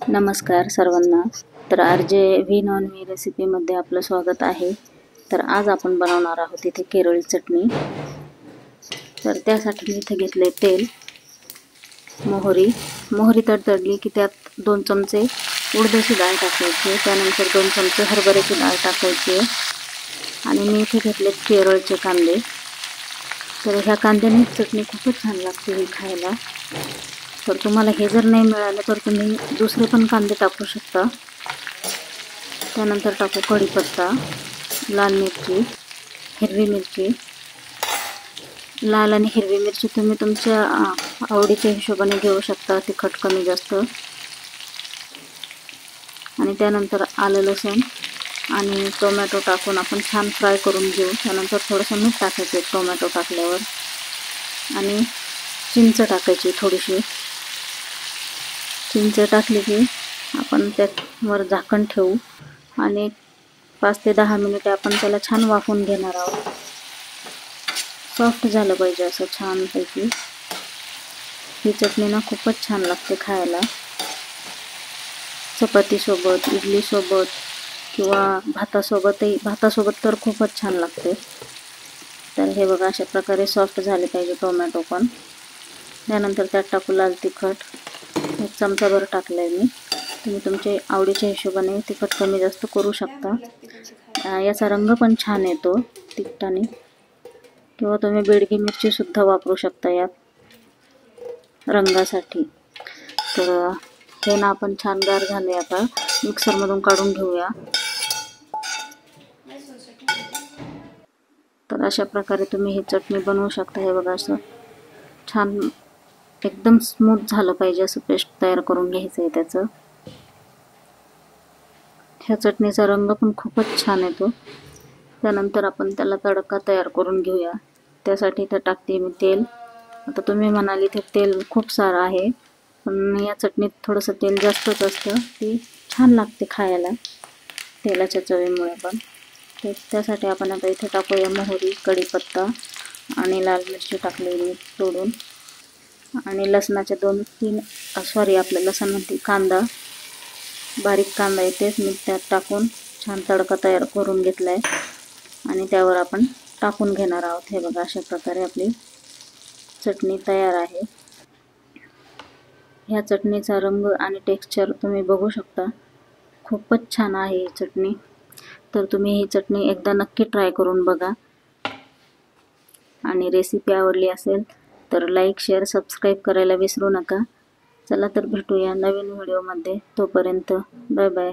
नमस्कार सर्वांना। तर आरजे व्ही नॉन व्ही रेसिपीमध्ये आपलं स्वागत आहे। तर आज आपण बनवणार आहोत इथे केरळी चटणी। तर त्यासाठी मी इथे घेतले तेल, मोहरी तडतडली की त्यात 2 चमचे उडदाची डाळ टाकायची, त्यानंतर 2 चमचे हरभऱ्याची डाळ टाकायची आणि मी इथे घेतले केरळचे कांदे। तर ह्या कांद्याने चटणी खूपच छान लागते ही खायला। तर तुम्हाला हे जर नाही मिळालं तर तुम्ही दुसरे पण कांदे टाकू शकता। त्यानंतर टाकू कढीपत्ता, लाल मिरची, हिरवी मिरची। लाल आणि हिरवी मिरची तुम्ही तुमच्या आवडीच्या हिशोबाने घेऊ शकता, तिखट कमी जास्त। आणि त्यानंतर आलं लसूण आणि टोमॅटो टाकून आपण छान फ्राय करून घेऊ। त्यानंतर थोडंसं मीठ टाकायचं टोमॅटो टाकल्यावर आणि चिंच टाकायची थोडीशी। चिंच टाकली की आपण त्यावर झाकण ठेवू आणि 5 ते 10 मिनिटे आपण त्याला छान वाफवून घेणार आहोत। सॉफ्ट झालं पाहिजे असं छानपैकी। ही चटणी ना खूपच छान लागते खायला, चपातीसोबत, इडलीसोबत किंवा भातासोबत तर खूपच छान लागते। तर हे बघा अशा प्रकारे सॉफ्ट झाले पाहिजे टोमॅटो पण। त्यानंतर त्यात टाकू लाल तिखट, 1 चमचाभर टाकलंय मी। तुम्ही तुमच्या आवडीच्या हिशोबाने तिखट कमी जास्त करू शकता। याचा रंग पण छान येतो तिखटाने, किंवा तुम्ही बेडगी मिरची सुद्धा वापरू शकता यात रंगासाठी। तर हे ना आपण छान गार झाले, आता मिक्सरमधून काढून घेऊया। तर अशा प्रकारे तुम्ही ही चटणी बनवू शकता। हे बघा असं छान एकदम स्मूथ झालं पाहिजे असं पेस्ट तयार करून घ्यायचं आहे त्याचं। ह्या चटणीचा रंग पण खूपच छान येतो। त्यानंतर आपण त्याला तडका तयार करून घेऊया। त्यासाठी इथे टाकते मी तेल। आता तुम्ही म्हणाल इथे तेल खूप सारं आहे, पण या चटणीत थोडंसं तेल जास्तच असतं, ती छान लागते खायला तेलाच्या चवीमुळे पण। त्यासाठी आपण आता इथे टाकूया मोहरी, कढीपत्ता आणि लाल मिरची टाकलेली तोडून, आणि लसणाचे 2-3 आपलं लसण म्हणते कांदा, बारीक कांदा येते मी त्यात टाकून छान तडका तयार करून घेतलाय आणि त्यावर आपण टाकून घेणार आहोत। हे बघा अशा प्रकारे आपली चटणी तयार आहे। ह्या चटणीचा रंग आणि टेक्स्चर तुम्ही बघू शकता, खूपच छान आहे ही चटणी। तर तुम्ही ही चटणी एकदा नक्की ट्राय करून बघा, आणि रेसिपी आवडली असेल तर लाईक, शेअर, सबस्क्राईब करायला विसरू नका। चला तर भेटूया नवीन व्हिडिओमध्ये, तोपर्यंत बाय बाय।